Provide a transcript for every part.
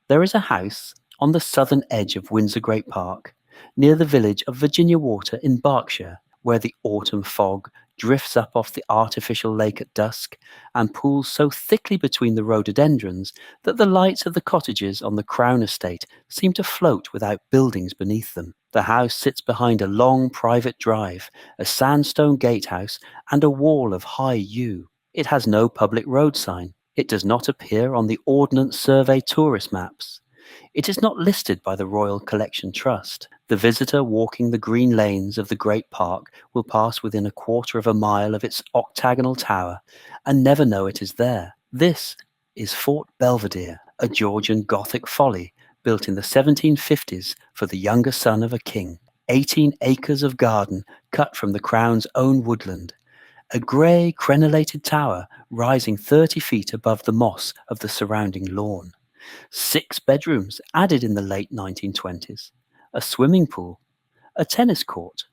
There is a house on the southern edge of Windsor Great Park, near the village of Virginia Water in Berkshire, where the autumn fog drifts up off the artificial lake at dusk and pools so thickly between the rhododendrons that the lights of the cottages on the Crown estate seem to float without buildings beneath them. The house sits behind a long private drive, a sandstone gatehouse, and a wall of high yew. It has no public road sign. It does not appear on the Ordnance Survey tourist maps. It is not listed by the Royal Collection Trust. The visitor walking the green lanes of the Great Park will pass within a quarter of a mile of its octagonal tower and never know it is there. This is Fort Belvedere, a Georgian Gothic folly built in the 1750s for the younger son of a king. 18 acres of garden cut from the Crown's own woodland. A grey crenellated tower rising 30 feet above the moss of the surrounding lawn. 6 bedrooms added in the late 1920s. A swimming pool. A tennis court.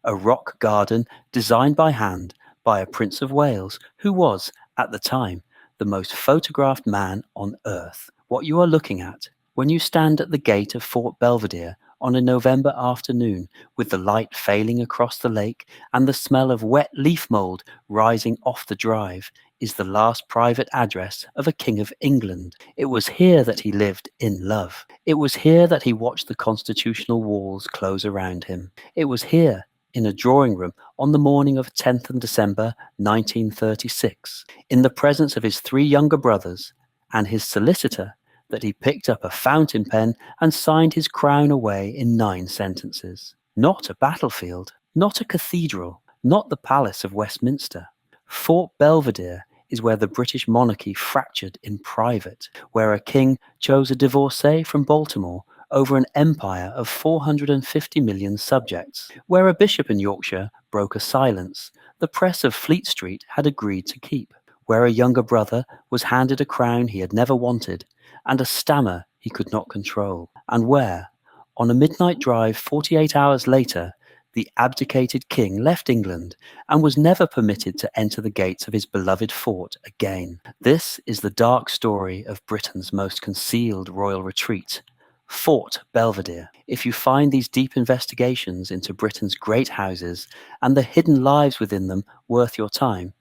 A rock garden designed by hand by a Prince of Wales who was, at the time, the most photographed man on earth. What you are looking at when you stand at the gate of Fort Belvedere on a November afternoon with the light failing across the lake and the smell of wet leaf mould rising off the drive is the last private address of a King of England. It was here that he lived in love. It was here that he watched the constitutional walls close around him. It was here, in a drawing room on the morning of 10th of December 1936, in the presence of his 3 younger brothers and his solicitor, that he picked up a fountain pen and signed his crown away in 9 sentences. Not a battlefield, not a cathedral, not the Palace of Westminster. Fort Belvedere is where the British monarchy fractured in private, where a king chose a divorcee from Baltimore over an empire of 450 million subjects, where a bishop in Yorkshire broke a silence the press of Fleet Street had agreed to keep, where a younger brother was handed a crown he had never wanted, and a stammer he could not control, and where, on a midnight drive 48 hours later, the abdicated king left England and was never permitted to enter the gates of his beloved fort again. This is the dark story of Britain's most concealed royal retreat, Fort Belvedere. If you find these deep investigations into Britain's great houses and the hidden lives within them worth your time,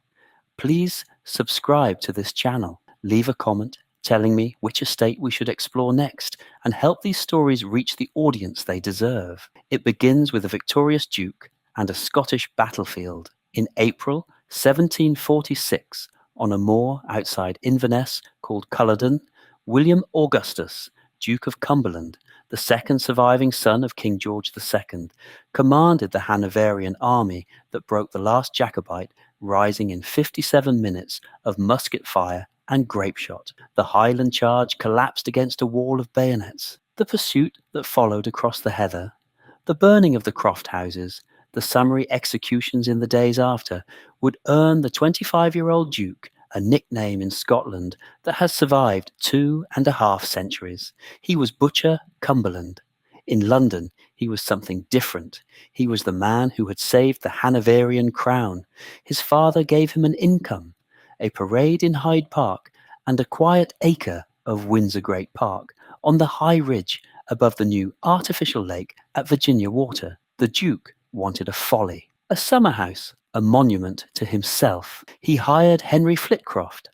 please subscribe to this channel, leave a comment telling me which estate we should explore next, and help these stories reach the audience they deserve. It begins with a victorious duke and a Scottish battlefield. In April 1746, on a moor outside Inverness called Culloden, William Augustus, Duke of Cumberland, the second surviving son of King George II, commanded the Hanoverian army that broke the last Jacobite, rising in 57 minutes of musket fire and grape shot. The Highland charge collapsed against a wall of bayonets. The pursuit that followed across the heather, the burning of the croft houses, the summary executions in the days after, would earn the 25-year-old Duke a nickname in Scotland that has survived 2.5 centuries. He was Butcher Cumberland. In London, he was something different. He was the man who had saved the Hanoverian crown. His father gave him an income, a parade in Hyde Park, and a quiet acre of Windsor Great Park on the high ridge above the new artificial lake at Virginia Water. The Duke wanted a folly, a summer house, a monument to himself. He hired Henry Flitcroft,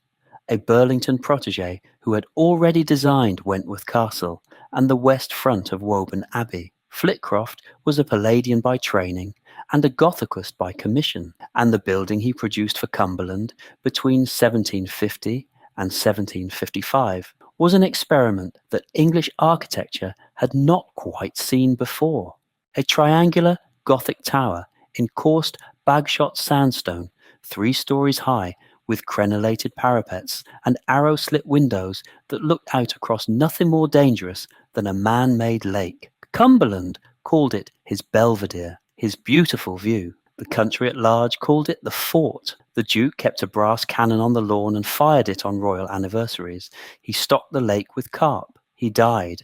a Burlington protege who had already designed Wentworth Castle and the west front of Woburn Abbey. Flitcroft was a Palladian by training and a Gothicist by commission, and the building he produced for Cumberland between 1750 and 1755 was an experiment that English architecture had not quite seen before. A triangular Gothic tower in coursed bagshot sandstone, 3 stories high, with crenellated parapets and arrow-slit windows that looked out across nothing more dangerous than a man-made lake. Cumberland called it his Belvedere, his beautiful view. The country at large called it the fort. The Duke kept a brass cannon on the lawn and fired it on royal anniversaries. He stocked the lake with carp. He died,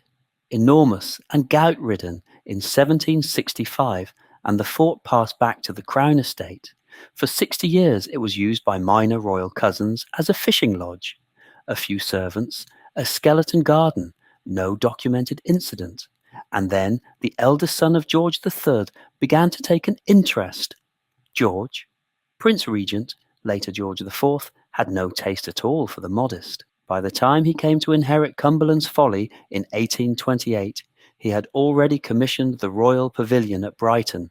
enormous and gout-ridden, in 1765, and the fort passed back to the Crown estate. For 60 years it was used by minor royal cousins as a fishing lodge. A few servants, a skeleton garden, no documented incident. And then the eldest son of George III began to take an interest. George, Prince Regent, later George IV, had no taste at all for the modest. By the time he came to inherit Cumberland's Folly in 1828, he had already commissioned the Royal Pavilion at Brighton,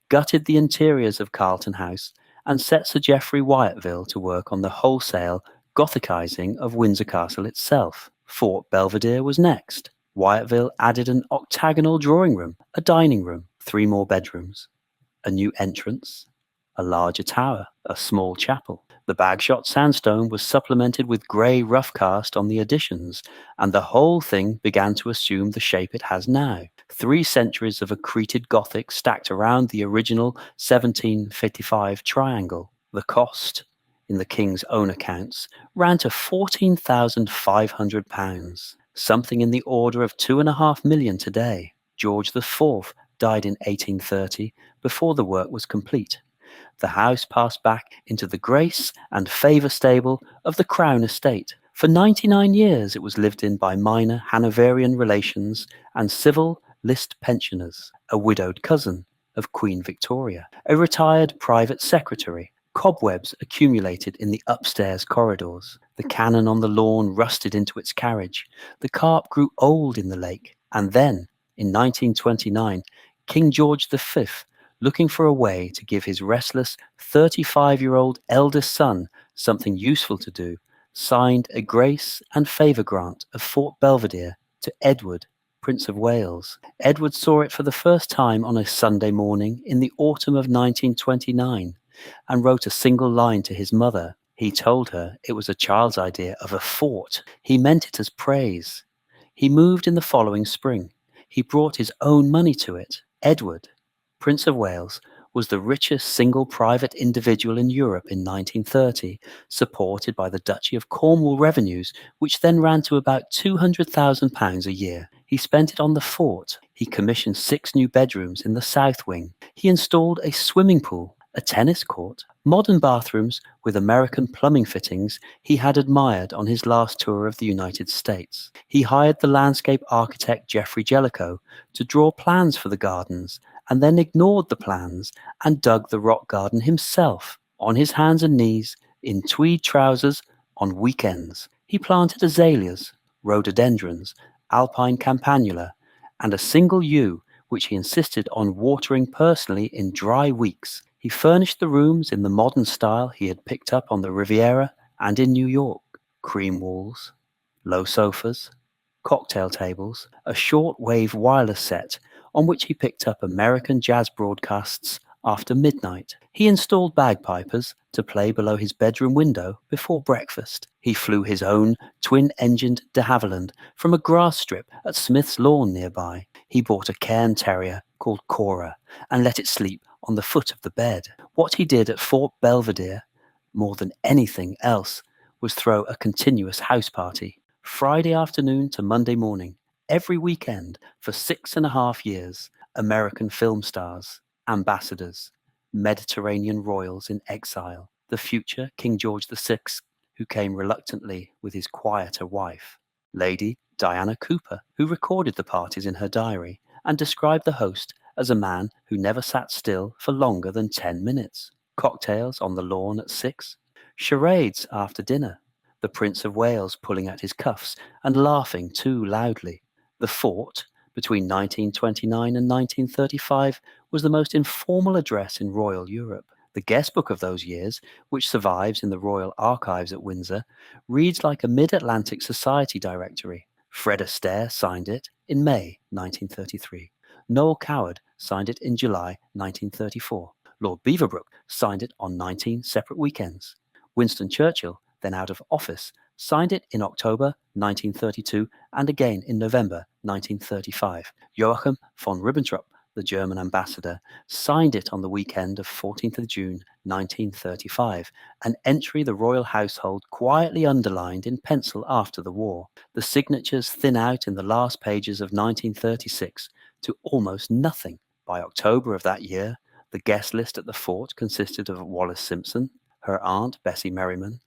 gutted the interiors of Carlton House, and set Sir Geoffrey Wyatville to work on the wholesale Gothicizing of Windsor Castle itself. Fort Belvedere was next. Wyatville added an octagonal drawing room, a dining room, 3 more bedrooms, a new entrance, a larger tower, a small chapel. The Bagshot sandstone was supplemented with grey rough cast on the additions, and the whole thing began to assume the shape it has now. 3 centuries of accreted Gothic stacked around the original 1755 triangle. The cost, in the King's own accounts, ran to £14,500, something in the order of £2.5 million today. George IV died in 1830 before the work was complete. The house passed back into the grace and favour stable of the Crown estate. For 99 years it was lived in by minor Hanoverian relations and civil list pensioners, a widowed cousin of Queen Victoria, a retired private secretary. Cobwebs accumulated in the upstairs corridors. The cannon on the lawn rusted into its carriage. The carp grew old in the lake. And then, in 1929, King George V, looking for a way to give his restless 35-year-old eldest son something useful to do, signed a grace and favour grant of Fort Belvedere to Edward, Prince of Wales. Edward saw it for the first time on a Sunday morning in the autumn of 1929 and wrote a single line to his mother. He told her it was a child's idea of a fort. He meant it as praise. He moved in the following spring. He brought his own money to it. Edward, Prince of Wales, was the richest single private individual in Europe in 1930, supported by the Duchy of Cornwall revenues, which then ran to about £200,000 a year. He spent it on the fort. He commissioned 6 new bedrooms in the south wing. He installed a swimming pool, a tennis court, modern bathrooms with American plumbing fittings he had admired on his last tour of the United States. He hired the landscape architect Geoffrey Jellicoe to draw plans for the gardens, and then ignored the plans and dug the rock garden himself, on his hands and knees, in tweed trousers, on weekends. He planted azaleas, rhododendrons, alpine campanula, and a single yew, which he insisted on watering personally in dry weeks. He furnished the rooms in the modern style he had picked up on the Riviera and in New York. Cream walls, low sofas, cocktail tables, a short-wave wireless set on which he picked up American jazz broadcasts after midnight. He installed bagpipers to play below his bedroom window before breakfast. He flew his own twin-engined de Havilland from a grass strip at Smith's Lawn nearby. He bought a cairn terrier called Cora and let it sleep on the foot of the bed. What he did at Fort Belvedere, more than anything else, was throw a continuous house party, Friday afternoon to Monday morning, every weekend for 6.5 years. American film stars, ambassadors, Mediterranean royals in exile, the future King George VI, who came reluctantly with his quieter wife, Lady Diana Cooper, who recorded the parties in her diary and described the host as a man who never sat still for longer than 10 minutes, cocktails on the lawn at 6, charades after dinner, the Prince of Wales pulling at his cuffs and laughing too loudly. The fort, between 1929 and 1935, was the most informal address in royal Europe. The guest book of those years, which survives in the Royal Archives at Windsor, reads like a mid-Atlantic society directory. Fred Astaire signed it in May 1933. Noel Coward signed it in July 1934. Lord Beaverbrook signed it on 19 separate weekends. Winston Churchill, then out of office, signed it in October 1932 and again in November 1935. Joachim von Ribbentrop, the German ambassador, signed it on the weekend of 14th of June 1935, an entry the royal household quietly underlined in pencil after the war. The signatures thin out in the last pages of 1936 to almost nothing. By October of that year, the guest list at the fort consisted of Wallis Simpson, her aunt Bessie Merriman,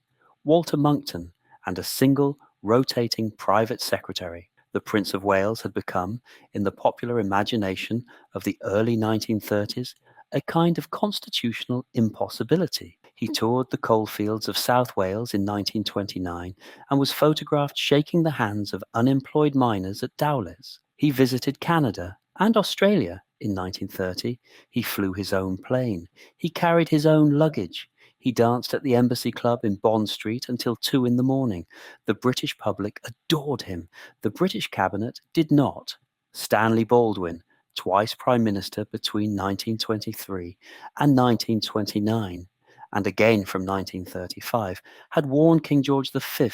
Walter Monckton, and a single rotating private secretary. The Prince of Wales had become, in the popular imagination of the early 1930s, a kind of constitutional impossibility. He toured the coalfields of South Wales in 1929 and was photographed shaking the hands of unemployed miners at Dowlais. He visited Canada and Australia in 1930. He flew his own plane. He carried his own luggage. He danced at the Embassy Club in Bond Street until 2 in the morning. The British public adored him. The British cabinet did not. Stanley Baldwin, twice Prime Minister between 1923 and 1929, and again from 1935, had warned King George V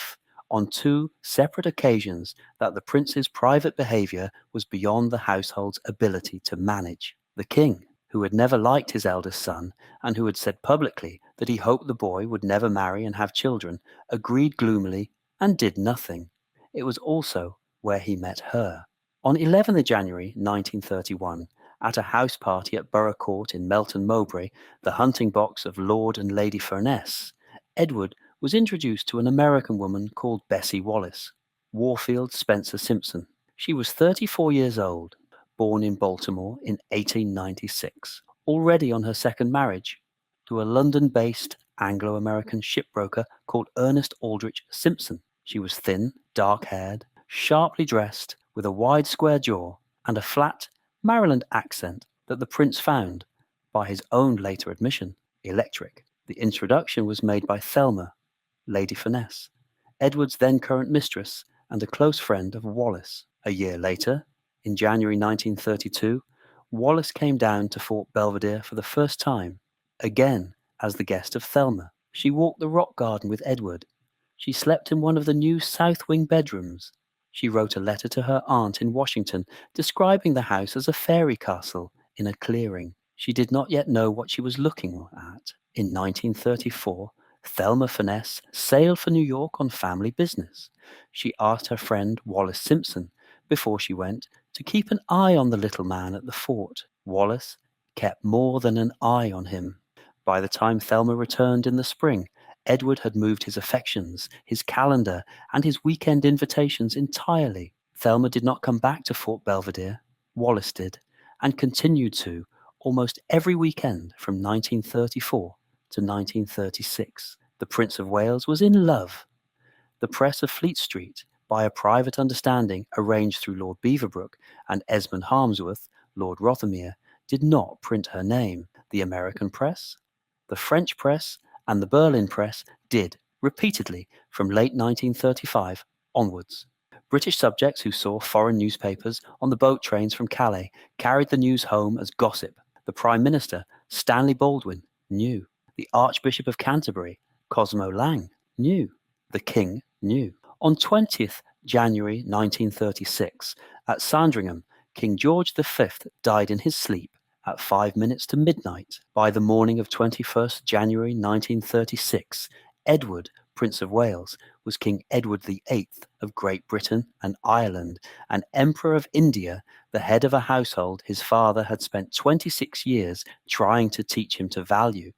on 2 separate occasions that the prince's private behaviour was beyond the household's ability to manage. The king, who had never liked his eldest son and who had said publicly that he hoped the boy would never marry and have children, agreed gloomily and did nothing. It was also where he met her. On 11th January 1931, at a house party at Borough Court in Melton Mowbray, the hunting box of Lord and Lady Furness, Edward was introduced to an American woman called Bessie Wallace, Warfield Spencer Simpson. She was 34 years old, born in Baltimore in 1896, already on her second marriage, to a London-based Anglo-American shipbroker called Ernest Aldrich Simpson. She was thin, dark-haired, sharply dressed, with a wide square jaw and a flat Maryland accent that the prince found, by his own later admission, electric. The introduction was made by Thelma, Lady Furness, Edward's then current mistress and a close friend of Wallace. A year later, in January 1932, Wallace came down to Fort Belvedere for the first time, again as the guest of Thelma. She walked the rock garden with Edward. She slept in one of the new south wing bedrooms. She wrote a letter to her aunt in Washington describing the house as a fairy castle in a clearing. She did not yet know what she was looking at. In 1934, Thelma Furness sailed for New York on family business. She asked her friend Wallace Simpson, before she went, to keep an eye on the little man at the fort. Wallace kept more than an eye on him. By the time Thelma returned in the spring, Edward had moved his affections, his calendar, and his weekend invitations entirely. Thelma did not come back to Fort Belvedere. Wallace did, and continued to, almost every weekend from 1934 to 1936. The Prince of Wales was in love. The press of Fleet Street, by a private understanding arranged through Lord Beaverbrook and Esmond Harmsworth, Lord Rothermere, did not print her name. The American press, the French press, and the Berlin press did, repeatedly, from late 1935 onwards. British subjects who saw foreign newspapers on the boat trains from Calais carried the news home as gossip. The Prime Minister, Stanley Baldwin, knew. The Archbishop of Canterbury, Cosmo Lang, knew. The King knew. On 20th January 1936, at Sandringham, King George V died in his sleep at 5 minutes to midnight. By the morning of 21st January 1936, Edward, Prince of Wales, was King Edward VIII of Great Britain and Ireland, and Emperor of India, the head of a household his father had spent 26 years trying to teach him to value,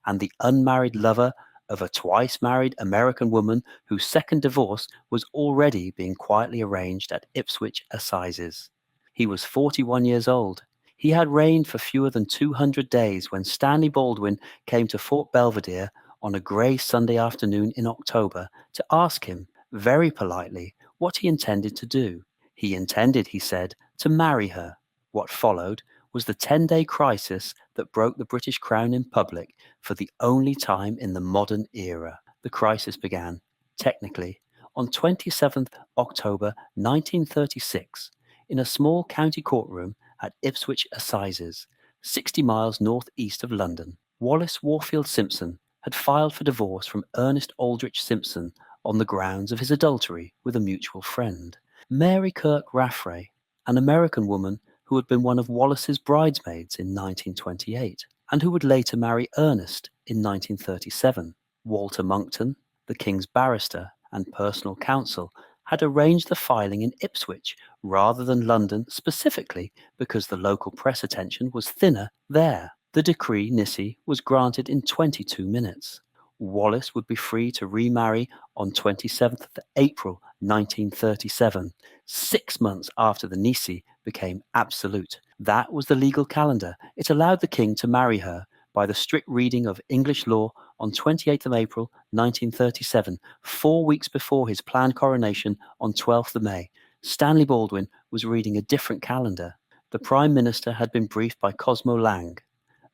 and the unmarried lover of a twice-married American woman whose second divorce was already being quietly arranged at Ipswich Assizes. He was 41 years old. He had reigned for fewer than 200 days when Stanley Baldwin came to Fort Belvedere on a grey Sunday afternoon in October to ask him, very politely, what he intended to do. He intended, he said, to marry her. What followed was the 10-day crisis that broke the British Crown in public for the only time in the modern era. The crisis began, technically, on 27th October 1936, in a small county courtroom at Ipswich Assizes, 60 miles northeast of London. Wallace Warfield Simpson had filed for divorce from Ernest Aldrich Simpson on the grounds of his adultery with a mutual friend. Mary Kirk Raffray, an American woman who had been one of Wallace's bridesmaids in 1928, and who would later marry Ernest in 1937. Walter Monckton, the King's barrister and personal counsel, had arranged the filing in Ipswich rather than London, specifically because the local press attention was thinner there. The decree nisi was granted in 22 minutes. Wallace would be free to remarry on 27th April 1937, 6 months after the Nisi became absolute. That was the legal calendar. It allowed the king to marry her by the strict reading of English law on 28th of April 1937, 4 weeks before his planned coronation on 12th of May. Stanley Baldwin was reading a different calendar. The Prime Minister had been briefed by Cosmo Lang,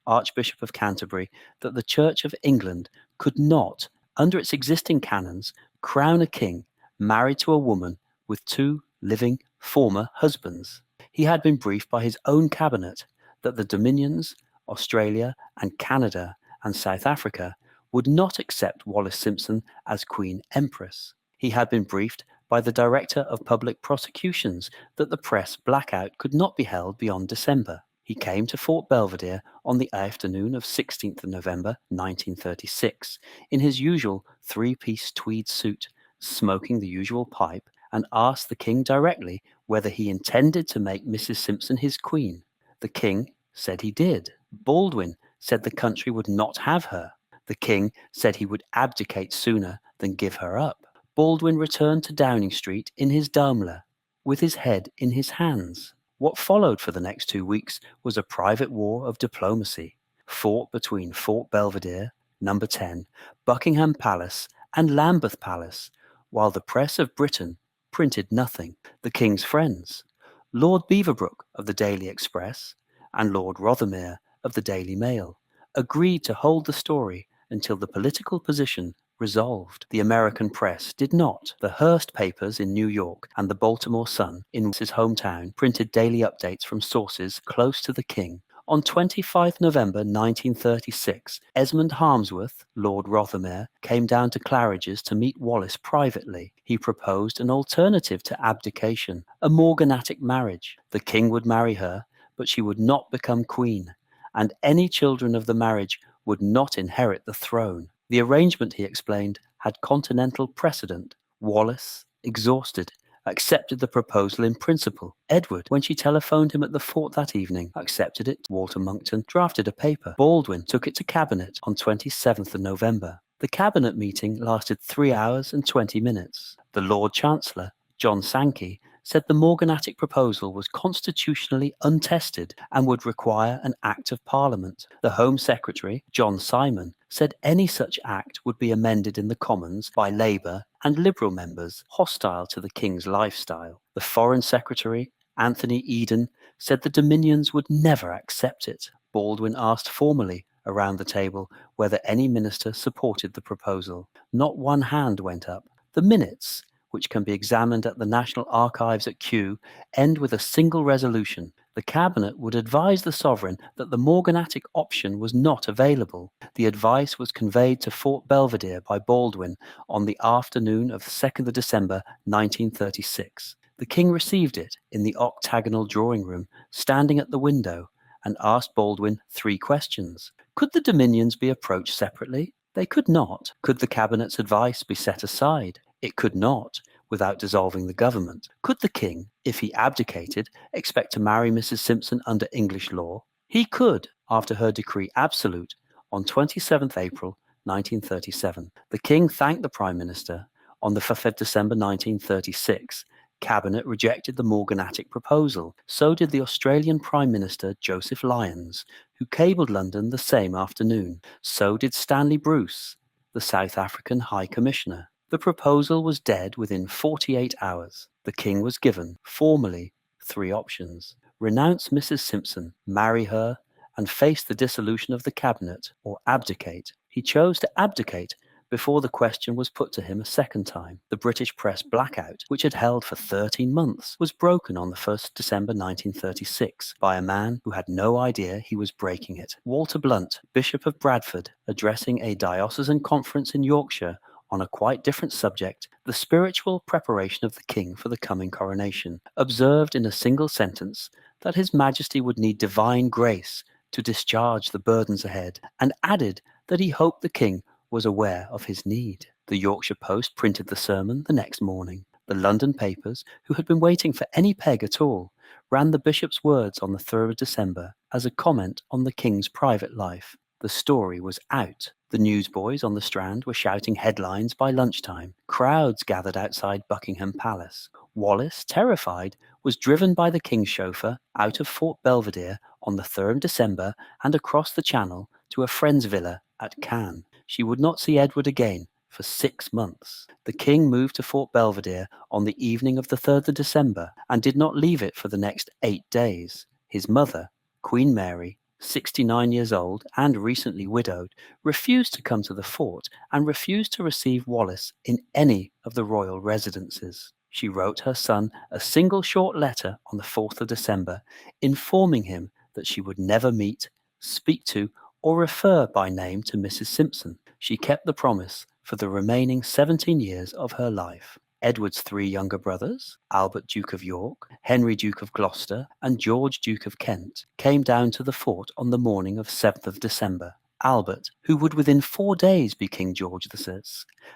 Archbishop of Canterbury, that the Church of England could not, under its existing canons, crown a king married to a woman with 2 living former husbands. He had been briefed by his own cabinet that the Dominions, Australia and Canada and South Africa would not accept Wallis Simpson as Queen Empress. He had been briefed by the Director of Public Prosecutions that the press blackout could not be held beyond December. He came to Fort Belvedere on the afternoon of 16th of November 1936 in his usual 3-piece tweed suit, smoking the usual pipe, and asked the king directly whether he intended to make Mrs. Simpson his queen. The king said he did. Baldwin said the country would not have her. The king said he would abdicate sooner than give her up. Baldwin returned to Downing Street in his Daimler, with his head in his hands. What followed for the next 2 weeks was a private war of diplomacy, fought between Fort Belvedere, No. 10, Buckingham Palace, and Lambeth Palace, while the press of Britain printed nothing. The king's friends, Lord Beaverbrook of the Daily Express and Lord Rothermere of the Daily Mail, agreed to hold the story until the political position resolved. The American press did not. The Hearst papers in New York and the Baltimore Sun in his hometown printed daily updates from sources close to the king. On 25 November 1936, Esmond Harmsworth, Lord Rothermere, came down to Claridge's to meet Wallis privately. He proposed an alternative to abdication, a morganatic marriage. The king would marry her, but she would not become queen, and any children of the marriage would not inherit the throne. The arrangement, he explained, had continental precedent. Wallis, exhausted, accepted the proposal in principle. Edward, when she telephoned him at the fort that evening, accepted it. Walter Monckton drafted a paper. Baldwin took it to Cabinet on 27th of November. The Cabinet meeting lasted 3 hours and 20 minutes. The Lord Chancellor, John Sankey, said the morganatic proposal was constitutionally untested and would require an Act of Parliament. The Home Secretary, John Simon, said any such act would be amended in the Commons by Labour and Liberal members hostile to the King's lifestyle. The Foreign Secretary, Anthony Eden, said the Dominions would never accept it. Baldwin asked formally around the table whether any minister supported the proposal. Not one hand went up. The minutes, which can be examined at the National Archives at Kew, end with a single resolution. The Cabinet would advise the Sovereign that the morganatic option was not available. The advice was conveyed to Fort Belvedere by Baldwin on the afternoon of 2nd of December 1936. The King received it in the octagonal drawing room, standing at the window, and asked Baldwin 3 questions. Could the Dominions be approached separately? They could not. Could the Cabinet's advice be set aside? It could not, without dissolving the government. Could the king, if he abdicated, expect to marry Mrs. Simpson under English law? He could, after her decree absolute, on 27th April 1937. The king thanked the Prime Minister. On the 5th of December 1936, Cabinet rejected the morganatic proposal. So did the Australian Prime Minister Joseph Lyons, who cabled London the same afternoon. So did Stanley Bruce, the South African High Commissioner. The proposal was dead within 48 hours. The king was given, formally, 3 options. Renounce Mrs. Simpson, marry her, and face the dissolution of the cabinet, or abdicate. He chose to abdicate before the question was put to him a second time. The British press blackout, which had held for 13 months, was broken on the 1st December 1936 by a man who had no idea he was breaking it. Walter Blunt, Bishop of Bradford, addressing a diocesan conference in Yorkshire, on a quite different subject, the spiritual preparation of the king for the coming coronation, observed in a single sentence that His Majesty would need divine grace to discharge the burdens ahead, and added that he hoped the king was aware of his need. The Yorkshire Post printed the sermon the next morning. The London papers, who had been waiting for any peg at all, ran the bishop's words on the 3rd of December as a comment on the king's private life. The story was out. The newsboys on the Strand were shouting headlines by lunchtime. Crowds gathered outside Buckingham Palace. Wallace, terrified, was driven by the King's chauffeur out of Fort Belvedere on the 3rd December and across the Channel to a friend's villa at Cannes. She would not see Edward again for 6 months. The King moved to Fort Belvedere on the evening of the 3rd of December and did not leave it for the next 8 days. His mother, Queen Mary, 69 years old and recently widowed, refused to come to the fort and refused to receive Wallace in any of the royal residences. She wrote her son a single short letter on the 4th of December, informing him that she would never meet, speak to, or refer by name to Mrs. Simpson. She kept the promise for the remaining 17 years of her life. Edward's 3 younger brothers, Albert Duke of York, Henry Duke of Gloucester, and George Duke of Kent, came down to the fort on the morning of 7th of December. Albert, who would within 4 days be King George VI,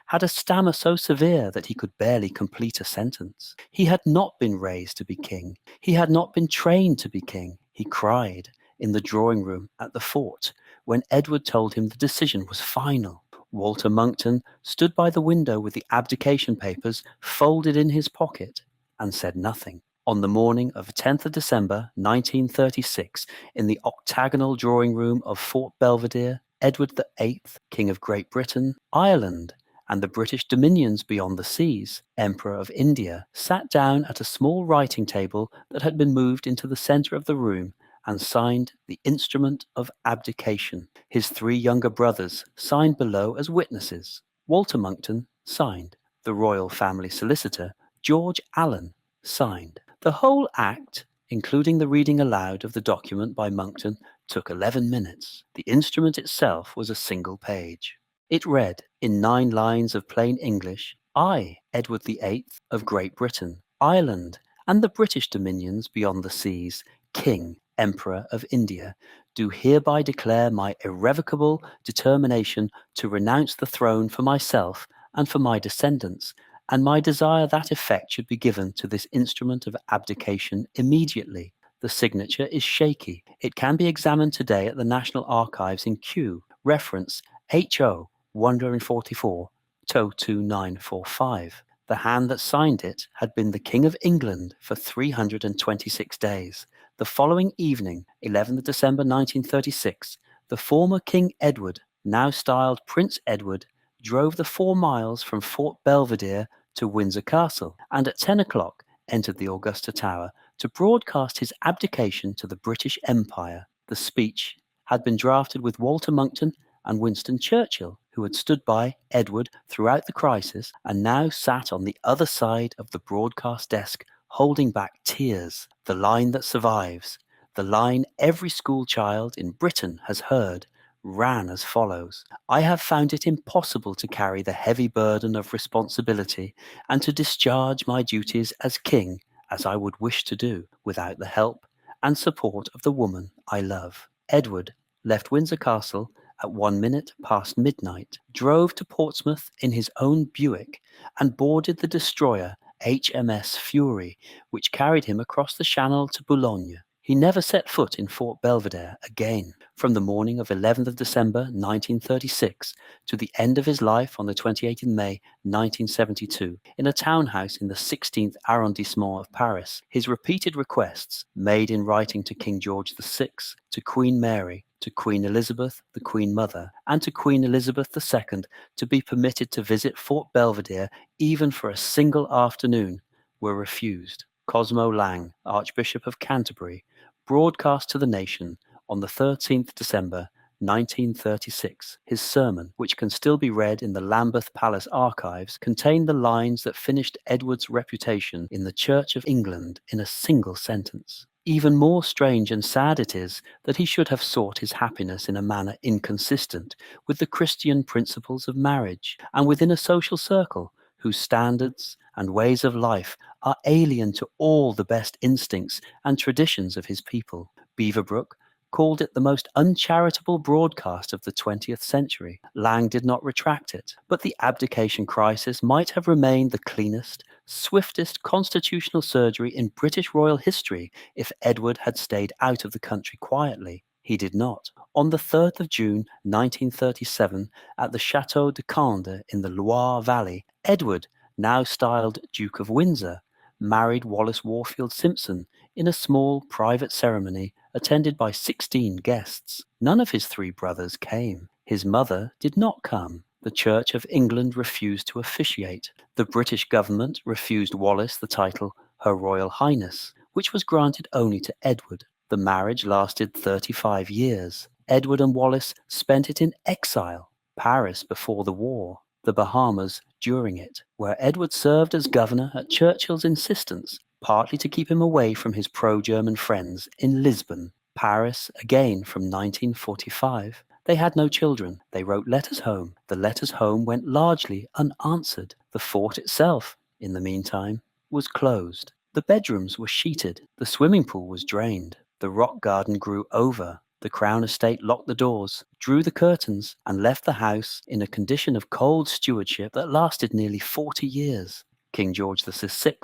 had a stammer so severe that he could barely complete a sentence. He had not been raised to be king. He had not been trained to be king. He cried in the drawing room at the fort when Edward told him the decision was final. Walter Monckton stood by the window with the abdication papers folded in his pocket and said nothing. On the morning of 10th of December 1936, in the octagonal drawing room of Fort Belvedere, Edward VIII, King of Great Britain, Ireland, and the British dominions beyond the seas, Emperor of India, sat down at a small writing table that had been moved into the centre of the room and signed the Instrument of Abdication. His 3 younger brothers signed below as witnesses. Walter Monckton signed. The royal family solicitor, George Allen, signed. The whole act, including the reading aloud of the document by Monckton, took 11 minutes. The instrument itself was a single page. It read, in 9 lines of plain English, I, Edward VIII of Great Britain, Ireland, and the British dominions beyond the seas, King, Emperor of India, do hereby declare my irrevocable determination to renounce the throne for myself and for my descendants, and my desire that effect should be given to this instrument of abdication immediately. The signature is shaky. It can be examined today at the National Archives in Kew. Reference HO 144 22945. The hand that signed it had been the King of England for 326 days. The following evening, 11th December 1936, the former King Edward, now styled Prince Edward, drove the 4 miles from Fort Belvedere to Windsor Castle, and at 10 o'clock entered the Augusta Tower to broadcast his abdication to the British Empire. The speech had been drafted with Walter Monckton and Winston Churchill, who had stood by Edward throughout the crisis and now sat on the other side of the broadcast desk holding back tears. The line that survives, the line every school child in Britain has heard, ran as follows: I have found it impossible to carry the heavy burden of responsibility and to discharge my duties as king as I would wish to do without the help and support of the woman I love. Edward left Windsor Castle at 1 minute past midnight, drove to Portsmouth in his own Buick, and boarded the destroyer HMS Fury, which carried him across the Channel to Boulogne. He never set foot in Fort Belvedere again. From the morning of 11th of December 1936 to the end of his life on the 28th of May 1972, in a townhouse in the 16th arrondissement of Paris, his repeated requests, made in writing to King George VI, to Queen Mary, to Queen Elizabeth, the Queen Mother, and to Queen Elizabeth II to be permitted to visit Fort Belvedere even for a single afternoon, were refused. Cosmo Lang, Archbishop of Canterbury, broadcast to the nation on the 13th December 1936. His sermon, which can still be read in the Lambeth Palace archives, contained the lines that finished Edward's reputation in the Church of England in a single sentence. Even more strange and sad it is that he should have sought his happiness in a manner inconsistent with the Christian principles of marriage, and within a social circle whose standards and ways of life are alien to all the best instincts and traditions of his people. Beaverbrook called it the most uncharitable broadcast of the 20th century. Lang did not retract it, but the abdication crisis might have remained the cleanest, swiftest constitutional surgery in British royal history if Edward had stayed out of the country quietly. He did not. On the 3rd of June 1937, at the Château de Cande in the Loire Valley, Edward, now styled Duke of Windsor, married Wallis Warfield Simpson in a small private ceremony attended by 16 guests. None of his 3 brothers came. His mother did not come. The Church of England refused to officiate. The British government refused Wallis the title Her Royal Highness, which was granted only to Edward. The marriage lasted 35 years. Edward and Wallis spent it in exile, Paris before the war, the Bahamas during it, where Edward served as governor at Churchill's insistence, partly to keep him away from his pro-German friends in Lisbon. Paris again from 1945. They had no children. They wrote letters home. The letters home went largely unanswered. The fort itself, in the meantime, was closed. The bedrooms were sheeted. The swimming pool was drained. The rock garden grew over. The Crown Estate locked the doors, drew the curtains, and left the house in a condition of cold stewardship that lasted nearly 40 years. King George VI,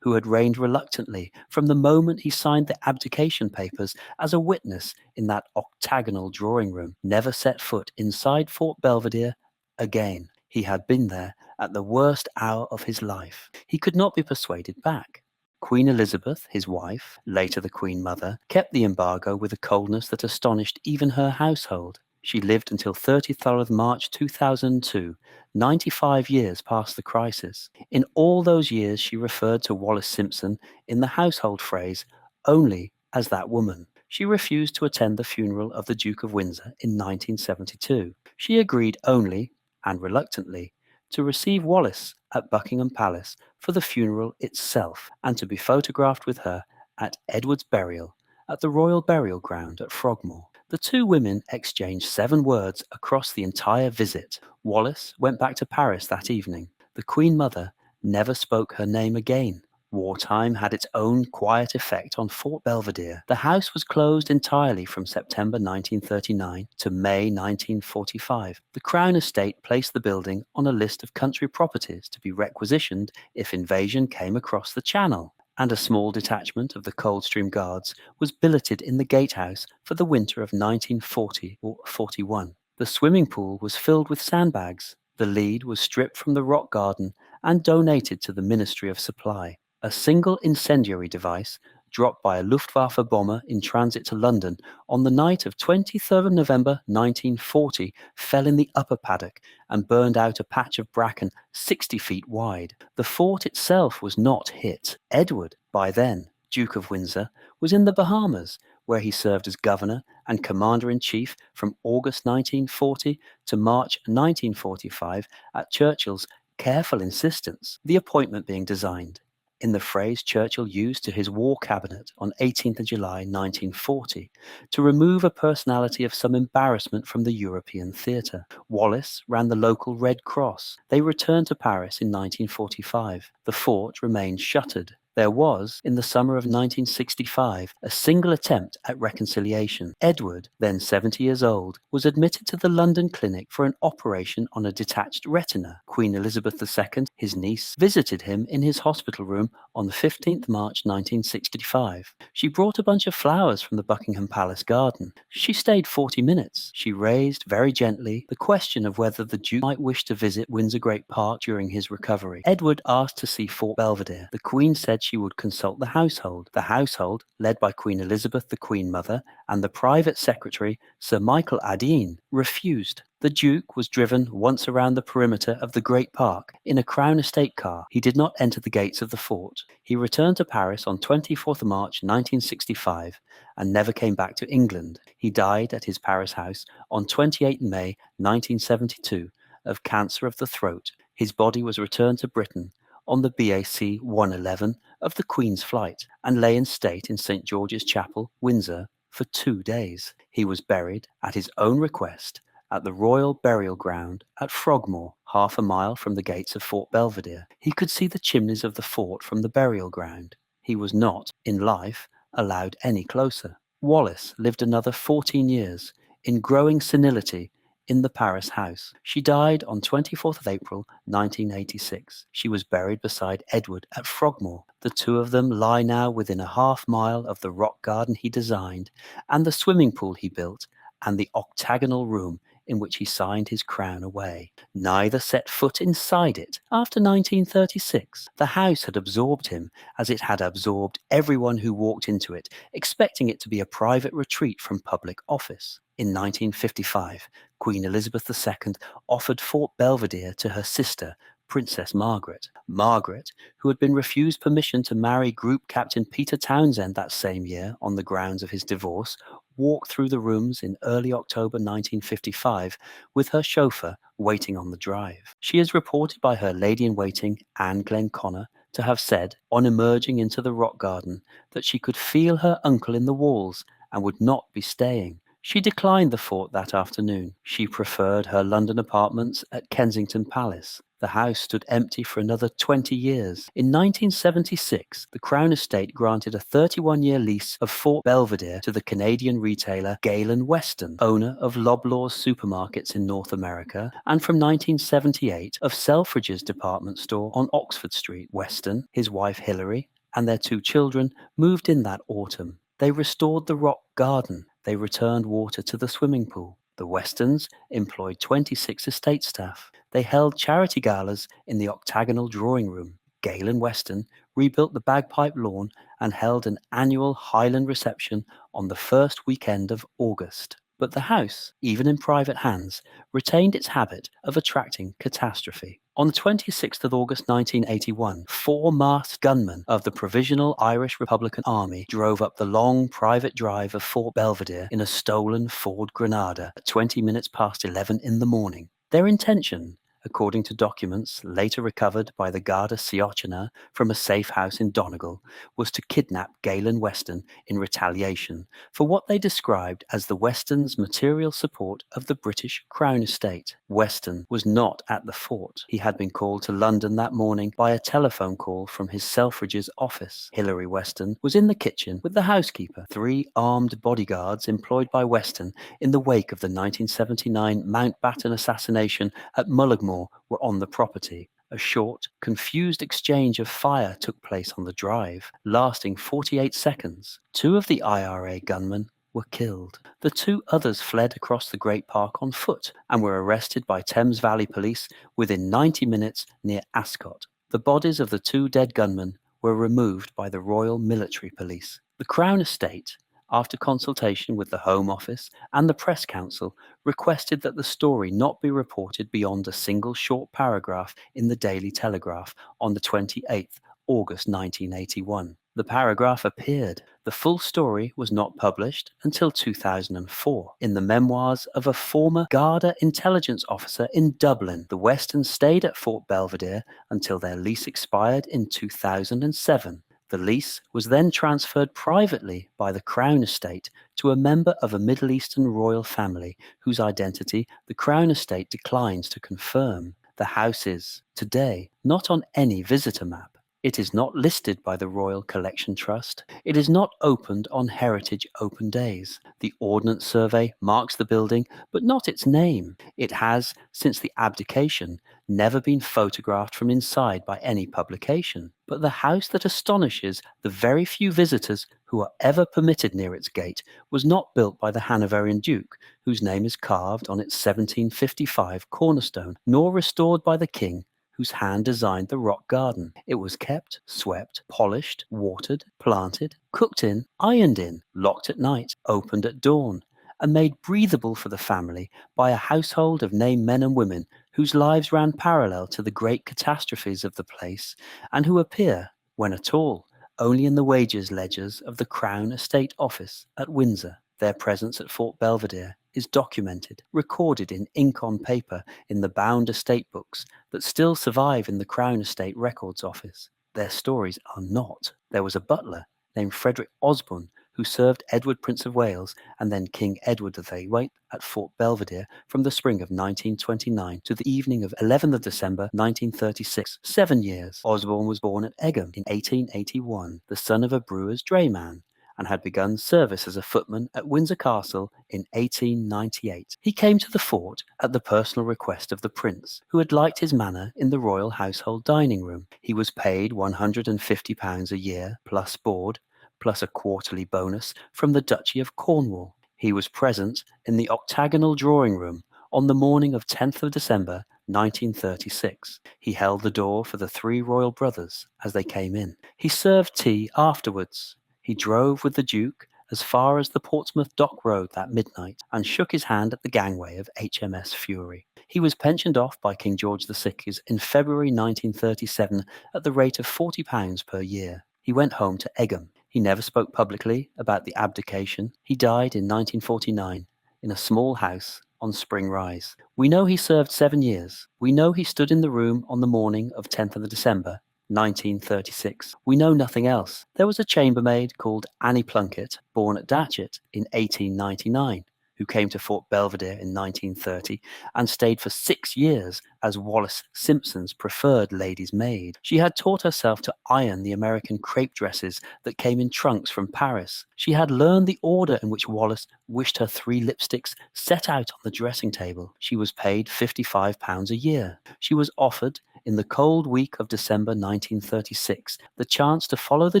who had reigned reluctantly from the moment he signed the abdication papers as a witness in that octagonal drawing room, never set foot inside Fort Belvedere again. He had been there at the worst hour of his life. He could not be persuaded back. Queen Elizabeth, his wife, later the Queen Mother, kept the embargo with a coldness that astonished even her household. She lived until 30th March 2002, 95 years past the crisis. In all those years, she referred to Wallis Simpson in the household phrase only as that woman. She refused to attend the funeral of the Duke of Windsor in 1972. She agreed only, and reluctantly, to receive Wallis at Buckingham Palace for the funeral itself and to be photographed with her at Edward's burial at the Royal Burial Ground at Frogmore. The 2 women exchanged 7 words across the entire visit. Wallis went back to Paris that evening. The Queen Mother never spoke her name again. Wartime had its own quiet effect on Fort Belvedere. The house was closed entirely from September 1939 to May 1945. The Crown Estate placed the building on a list of country properties to be requisitioned if invasion came across the Channel, and a small detachment of the Coldstream Guards was billeted in the gatehouse for the winter of 1940 or 41. The swimming pool was filled with sandbags. The lead was stripped from the rock garden and donated to the Ministry of Supply. A single incendiary device, dropped by a Luftwaffe bomber in transit to London on the night of 23rd November 1940, fell in the upper paddock and burned out a patch of bracken 60 feet wide. The fort itself was not hit. Edward, by then Duke of Windsor, was in the Bahamas, where he served as governor and commander-in-chief from August 1940 to March 1945 at Churchill's careful insistence, the appointment being designed in the phrase Churchill used to his war cabinet on 18th July 1940 to remove a personality of some embarrassment from the European theatre. Wallis ran the local Red Cross. They returned to Paris in 1945. The fort remained shuttered. There was, in the summer of 1965, a single attempt at reconciliation. Edward, then 70 years old, was admitted to the London clinic for an operation on a detached retina. Queen Elizabeth II, his niece, visited him in his hospital room on 15th March 1965. She brought a bunch of flowers from the Buckingham Palace garden. She stayed 40 minutes. She raised, very gently, the question of whether the Duke might wish to visit Windsor Great Park during his recovery. Edward asked to see Fort Belvedere. The Queen said she would consult the household. The household, led by Queen Elizabeth, the Queen Mother, and the private secretary, Sir Michael Adine, refused. The Duke was driven once around the perimeter of the Great Park in a Crown Estate car. He did not enter the gates of the fort. He returned to Paris on 24th March 1965 and never came back to England. He died at his Paris house on 28 May 1972 of cancer of the throat. His body was returned to Britain on the BAC 111 of the Queen's flight and lay in state in St. George's Chapel, Windsor, for 2 days. He was buried, at his own request, at the Royal Burial Ground at Frogmore, half a mile from the gates of Fort Belvedere. He could see the chimneys of the fort from the burial ground. He was not, in life, allowed any closer. Wallis lived another 14 years, in growing senility, in the Paris house. She died on 24th of April 1986. She was buried beside Edward at Frogmore. The two of them lie now within a half-mile of the rock garden he designed, and the swimming pool he built, and the octagonal room in which he signed his crown away. Neither set foot inside it after 1936. The house had absorbed him, as it had absorbed everyone who walked into it, expecting it to be a private retreat from public office. In 1955, Queen Elizabeth II offered Fort Belvedere to her sister, Princess Margaret. Margaret, who had been refused permission to marry Group Captain Peter Townsend that same year on the grounds of his divorce, walked through the rooms in early October 1955 with her chauffeur waiting on the drive. She is reported by her lady-in-waiting, Anne Glenconner, to have said, on emerging into the rock garden, that she could feel her uncle in the walls and would not be staying. She declined the fort that afternoon. She preferred her London apartments at Kensington Palace. The house stood empty for another 20 years. In 1976, the Crown Estate granted a 31-year lease of Fort Belvedere to the Canadian retailer Galen Weston, owner of Loblaws supermarkets in North America, and from 1978 of Selfridges department store on Oxford Street. Weston, his wife Hilary, and their two children moved in that autumn. They restored the rock garden. They returned water to the swimming pool. The Westons employed 26 estate staff. They held charity galas in the octagonal drawing room. Galen Weston rebuilt the bagpipe lawn and held an annual Highland reception on the first weekend of August. But the house, even in private hands, retained its habit of attracting catastrophe. On the 26th of August 1981, 4 masked gunmen of the Provisional Irish Republican Army drove up the long private drive of Fort Belvedere in a stolen Ford Granada at 20 minutes past 11 in the morning. Their intention, according to documents later recovered by the Garda Síochána from a safe house in Donegal, was to kidnap Galen Weston in retaliation for what they described as the Westons' material support of the British Crown Estate. Weston was not at the fort. He had been called to London that morning by a telephone call from his Selfridges office. Hilary Weston was in the kitchen with the housekeeper. 3 armed bodyguards employed by Weston in the wake of the 1979 Mountbatten assassination at Mullaghmore were on the property. A short, confused exchange of fire took place on the drive, lasting 48 seconds. 2 of the IRA gunmen were killed. The 2 others fled across the Great Park on foot and were arrested by Thames Valley Police within 90 minutes near Ascot. The bodies of the 2 dead gunmen were removed by the Royal Military Police. The Crown Estate, after consultation with the Home Office and the Press Council, requested that the story not be reported beyond a single short paragraph in the Daily Telegraph on the 28th August 1981. The paragraph appeared. The full story was not published until 2004 in the memoirs of a former Garda intelligence officer in Dublin. The Westons stayed at Fort Belvedere until their lease expired in 2007. The lease was then transferred privately by the Crown Estate to a member of a Middle Eastern royal family whose identity the Crown Estate declines to confirm. The house is, today, not on any visitor map. It is not listed by the Royal Collection Trust. It is not opened on Heritage Open Days. The Ordnance Survey marks the building, but not its name. It has, since the abdication, never been photographed from inside by any publication. But the house that astonishes the very few visitors who are ever permitted near its gate was not built by the Hanoverian Duke, whose name is carved on its 1755 cornerstone, nor restored by the King, whose hand designed the rock garden. It was kept, swept, polished, watered, planted, cooked in, ironed in, locked at night, opened at dawn, and made breathable for the family by a household of named men and women whose lives ran parallel to the great catastrophes of the place, and who appear, when at all, only in the wages ledgers of the Crown Estate Office at Windsor. Their presence at Fort Belvedere is documented, recorded in ink on paper in the bound estate books that still survive in the Crown Estate Records Office. Their stories are not. There was a butler named Frederick Osborne who served Edward, Prince of Wales, and then King Edward VIII at Fort Belvedere from the spring of 1929 to the evening of 11th of December 1936, 7 years. Osborne was born at Egham in 1881, the son of a brewer's drayman, and had begun service as a footman at Windsor Castle in 1898. He came to the fort at the personal request of the prince, who had liked his manner in the royal household dining room. He was paid £150 a year, plus board, plus a quarterly bonus from the Duchy of Cornwall. He was present in the octagonal drawing room on the morning of 10th of December 1936. He held the door for the three royal brothers as they came in. He served tea afterwards. He drove with the Duke as far as the Portsmouth Dock Road that midnight and shook his hand at the gangway of HMS Fury. He was pensioned off by King George VI in February 1937 at the rate of £40 per year. He went home to Egham. He never spoke publicly about the abdication. He died in 1949 in a small house on Spring Rise. We know he served 7 years. We know he stood in the room on the morning of 10th of December 1936. We know nothing else. There was a chambermaid called Annie Plunkett, born at Datchet in 1899, who came to Fort Belvedere in 1930 and stayed for 6 years as Wallace Simpson's preferred lady's maid. She had taught herself to iron the American crepe dresses that came in trunks from Paris. She had learned the order in which Wallace wished her 3 lipsticks set out on the dressing table. She was paid £55 a year. She was offered, in the cold week of December 1936, the chance to follow the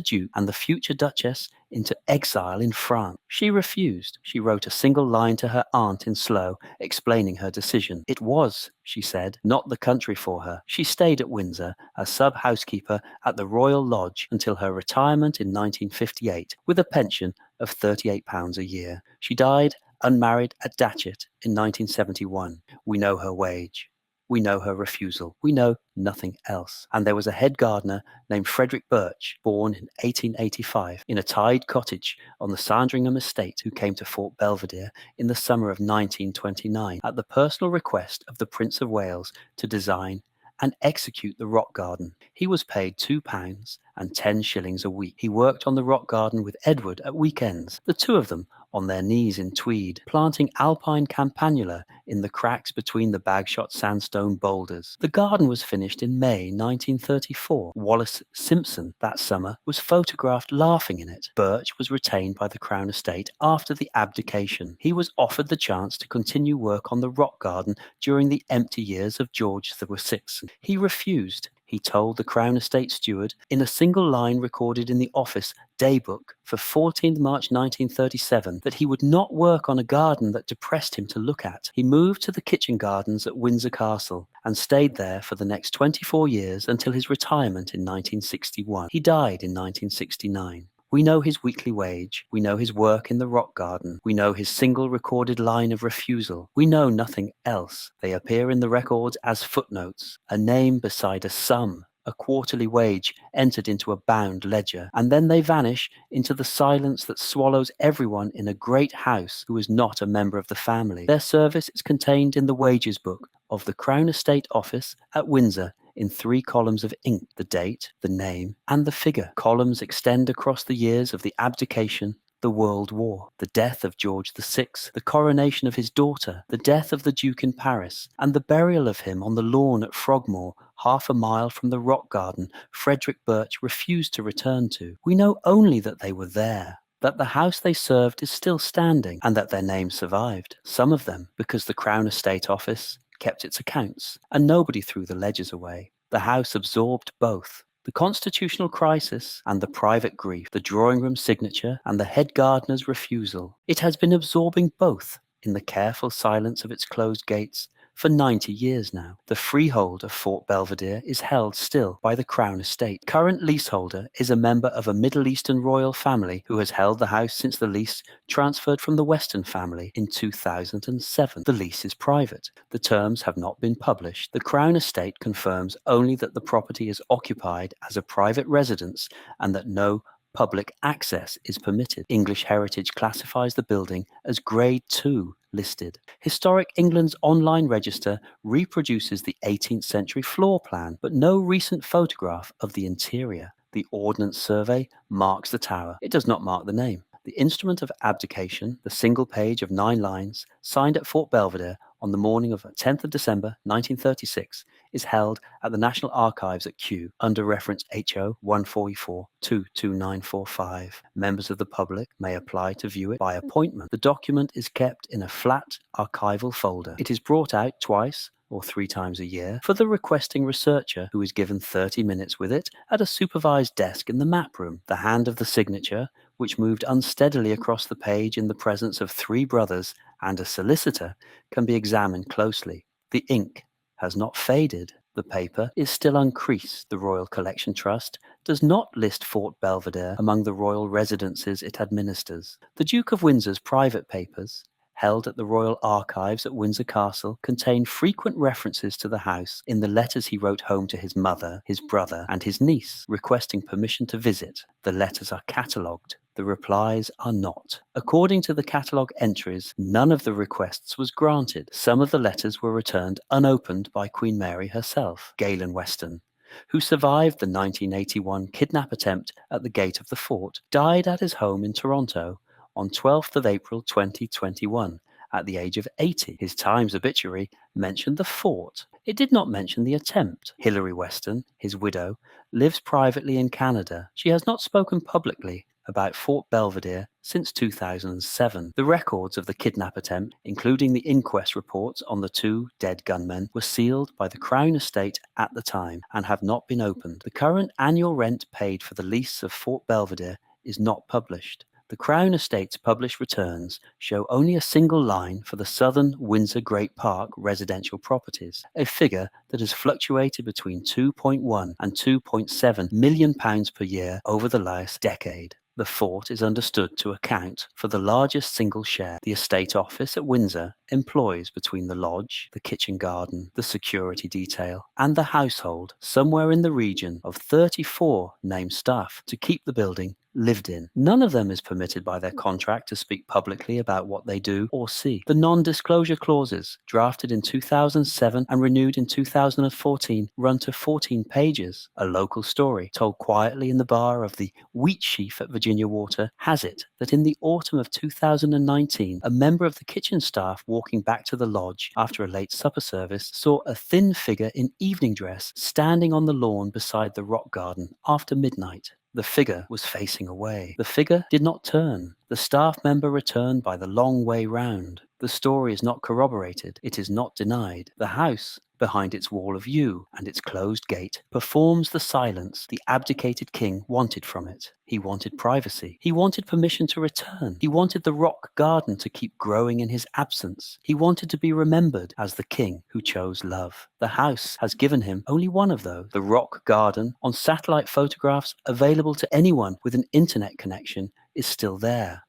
Duke and the future Duchess into exile in France. She refused. She wrote a single line to her aunt in Slough, explaining her decision. It was, she said, not the country for her. She stayed at Windsor as sub-housekeeper at the Royal Lodge until her retirement in 1958, with a pension of £38 a year. She died unmarried at Datchet in 1971. We know her wage. We know her refusal. We know nothing else. And there was a head gardener named Frederick Birch, born in 1885, in a tied cottage on the Sandringham estate, who came to Fort Belvedere in the summer of 1929 at the personal request of the Prince of Wales to design and execute the rock garden. He was paid £2 and 10 shillings a week. He worked on the rock garden with Edward at weekends, the two of them on their knees in tweed, planting alpine campanula in the cracks between the Bagshot sandstone boulders. The garden was finished in May 1934. Wallace Simpson that summer was photographed laughing in it. Birch was retained by the Crown Estate after the abdication. He was offered the chance to continue work on the rock garden during the empty years of George VI. He refused. He told the Crown Estate steward in a single line recorded in the office daybook for 14th March 1937 that he would not work on a garden that depressed him to look at. He moved to the kitchen gardens at Windsor Castle and stayed there for the next 24 years until his retirement in 1961. He died in 1969. We know his weekly wage. We know his work in the rock garden. We know his single recorded line of refusal. We know nothing else. They appear in the records as footnotes, a name beside a sum, a quarterly wage entered into a bound ledger, and then they vanish into the silence that swallows everyone in a great house who is not a member of the family. Their service is contained in the wages book of the Crown Estate Office at Windsor in 3 columns of ink: the date, the name, and the figure. Columns extend across the years of the abdication, the World War, the death of George VI, the coronation of his daughter, the death of the Duke in Paris, and the burial of him on the lawn at Frogmore, half a mile from the rock garden Frederick Birch refused to return to. We know only that they were there, that the house they served is still standing, and that their names survived. Some of them, because the Crown Estate Office kept its accounts, and nobody threw the ledgers away. The house absorbed both. The constitutional crisis and the private grief, the drawing room signature and the head gardener's refusal. It has been absorbing both in the careful silence of its closed gates for 90 years now. The freehold of Fort Belvedere is held still by the Crown Estate. Current leaseholder is a member of a Middle Eastern royal family who has held the house since the lease transferred from the Weston family in 2007. The lease is private. The terms have not been published. The Crown Estate confirms only that the property is occupied as a private residence and that no public access is permitted. English Heritage classifies the building as Grade 2 listed. Historic England's online register reproduces the 18th century floor plan, but no recent photograph of the interior. The Ordnance Survey marks the tower. It does not mark the name. The Instrument of Abdication, the single page of 9 lines, signed at Fort Belvedere on the morning of 10th of December 1936 is held at the National Archives at Kew under reference HO 144-22945. Members of the public may apply to view it by appointment. The document is kept in a flat archival folder. It is brought out twice or 3 times a year for the requesting researcher, who is given 30 minutes with it at a supervised desk in the map room. The hand of the signature, which moved unsteadily across the page in the presence of 3 brothers and a solicitor, can be examined closely. The ink has not faded. The paper is still uncreased. The Royal Collection Trust does not list Fort Belvedere among the royal residences it administers. The Duke of Windsor's private papers, held at the Royal Archives at Windsor Castle, contain frequent references to the house in the letters he wrote home to his mother, his brother, and his niece, requesting permission to visit. The letters are catalogued. The replies are not. According to the catalogue entries, none of the requests was granted. Some of the letters were returned unopened by Queen Mary herself. Galen Weston, who survived the 1981 kidnap attempt at the gate of the fort, died at his home in Toronto on 12th of April 2021 at the age of 80. His Times obituary mentioned the fort. It did not mention the attempt. Hilary Weston, his widow, lives privately in Canada. She has not spoken publicly about Fort Belvedere since 2007. The records of the kidnap attempt, including the inquest reports on the 2 dead gunmen, were sealed by the Crown Estate at the time and have not been opened. The current annual rent paid for the lease of Fort Belvedere is not published. The Crown Estate's published returns show only a single line for the southern Windsor Great Park residential properties, a figure that has fluctuated between £2.1 and £2.7 million per year over the last decade. The fort is understood to account for the largest single share the estate office at Windsor employs between the lodge, the kitchen garden, the security detail, and the household, somewhere in the region of 34 named staff to keep the building lived in. None of them is permitted by their contract to speak publicly about what they do or see. The non-disclosure clauses, drafted in 2007 and renewed in 2014, run to 14 pages. A local story, told quietly in the bar of the Wheat Sheaf at Virginia Water, has it that in the autumn of 2019, a member of the kitchen staff walking back to the lodge after a late supper service saw a thin figure in evening dress standing on the lawn beside the rock garden after midnight. The figure was facing away. The figure did not turn. The staff member returned by the long way round. The story is not corroborated. It is not denied. The house, behind its wall of yew and its closed gate, performs the silence the abdicated king wanted from it. He wanted privacy. He wanted permission to return. He wanted the rock garden to keep growing in his absence. He wanted to be remembered as the king who chose love. The house has given him only one of those. The rock garden, on satellite photographs available to anyone with an internet connection, is still there.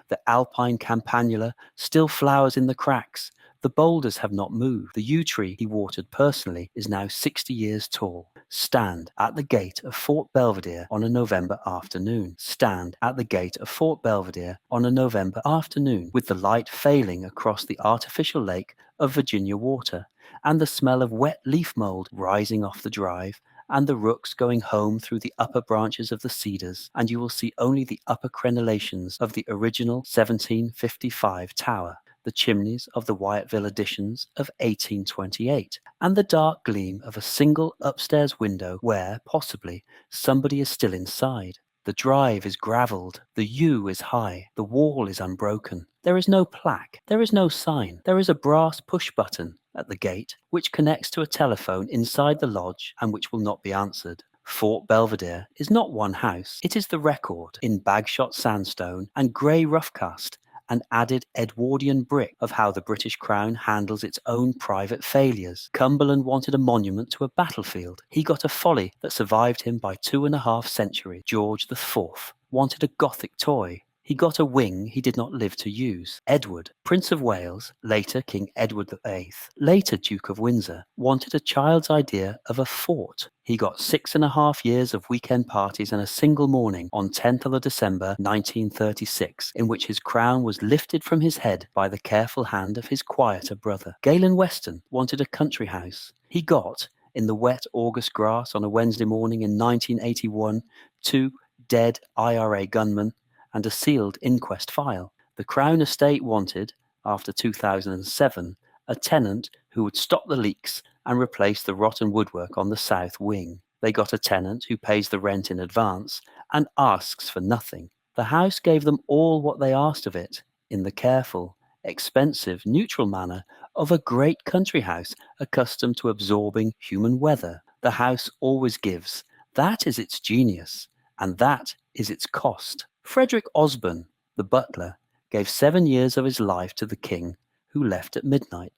The alpine campanula still flowers in the cracks. The boulders have not moved. The yew tree he watered personally is now 60 years tall. Stand at the gate of Fort Belvedere on a November afternoon. Stand at the gate of Fort Belvedere on a November afternoon, with the light failing across the artificial lake of Virginia Water, and the smell of wet leaf mold rising off the drive, and the rooks going home through the upper branches of the cedars, and you will see only the upper crenellations of the original 1755 tower, the chimneys of the Wyatville additions of 1828, and the dark gleam of a single upstairs window where, possibly, somebody is still inside. The drive is gravelled, the yew is high, the wall is unbroken. There is no plaque, there is no sign. There is a brass push button at the gate which connects to a telephone inside the lodge and which will not be answered. Fort Belvedere is not one house. It is the record, in bagshot sandstone and grey roughcast, and added Edwardian brick, of how the British Crown handles its own private failures. Cumberland wanted a monument to a battlefield. He got a folly that survived him by 2.5 centuries. George IV wanted a Gothic toy. He got a wing he did not live to use. Edward, Prince of Wales, later King Edward VIII, later Duke of Windsor, wanted a child's idea of a fort. He got 6.5 years of weekend parties and a single morning on 10th of December 1936, in which his crown was lifted from his head by the careful hand of his quieter brother. Galen Weston wanted a country house. He got, in the wet August grass on a Wednesday morning in 1981, 2 dead IRA gunmen and a sealed inquest file. The Crown Estate wanted, after 2007, a tenant who would stop the leaks and replace the rotten woodwork on the south wing. They got a tenant who pays the rent in advance and asks for nothing. The house gave them all what they asked of it, in the careful, expensive, neutral manner of a great country house accustomed to absorbing human weather. The house always gives. That is its genius, and that is its cost. Frederick Osborne, the butler, gave 7 years of his life to the king, who left at midnight.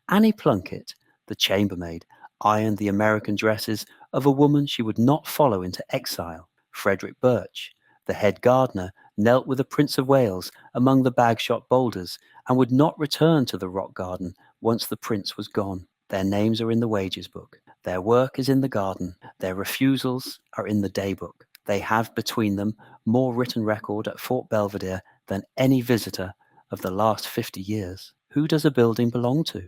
Annie Plunkett, the chambermaid, ironed the American dresses of a woman she would not follow into exile. Frederick Birch, the head gardener, knelt with the Prince of Wales among the Bagshot boulders and would not return to the rock garden once the prince was gone. Their names are in the wages book. Their work is in the garden. Their refusals are in the day book. They have between them more written record at Fort Belvedere than any visitor of the last 50 years. Who does a building belong to?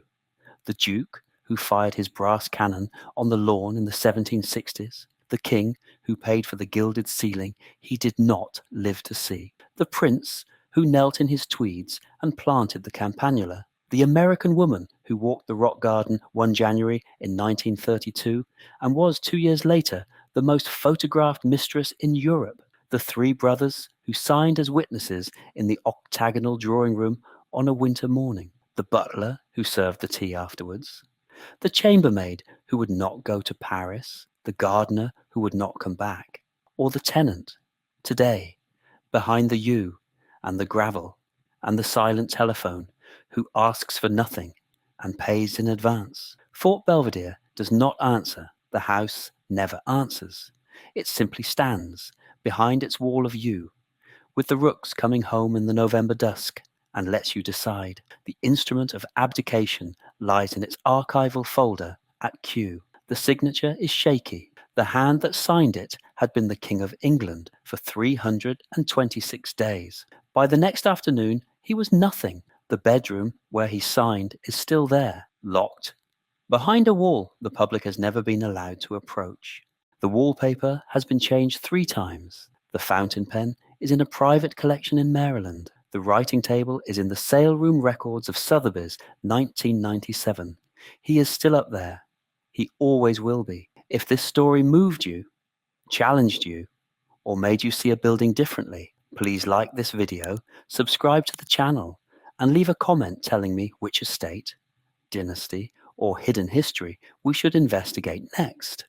The Duke, who fired his brass cannon on the lawn in the 1760s? The King, who paid for the gilded ceiling he did not live to see? The Prince, who knelt in his tweeds and planted the campanula? The American woman who walked the rock garden one January in 1932 and was 2 years later the most photographed mistress in Europe? The three brothers who signed as witnesses in the octagonal drawing room on a winter morning? The butler who served the tea afterwards? The chambermaid who would not go to Paris? The gardener who would not come back? Or the tenant, today, behind the yew and the gravel and the silent telephone, who asks for nothing and pays in advance? Fort Belvedere does not answer. The house never answers. It simply stands behind its wall of yew, with the rooks coming home in the November dusk, and lets you decide. The Instrument of Abdication lies in its archival folder at Kew. The signature is shaky. The hand that signed it had been the King of England for 326 days. By the next afternoon, he was nothing. The bedroom where he signed is still there, locked, behind a wall the public has never been allowed to approach. The wallpaper has been changed 3 times. The fountain pen is in a private collection in Maryland. The writing table is in the sale room records of Sotheby's 1997. He is still up there. He always will be. If this story moved you, challenged you, or made you see a building differently, please like this video, subscribe to the channel, and leave a comment telling me which estate, dynasty, or hidden history we should investigate next.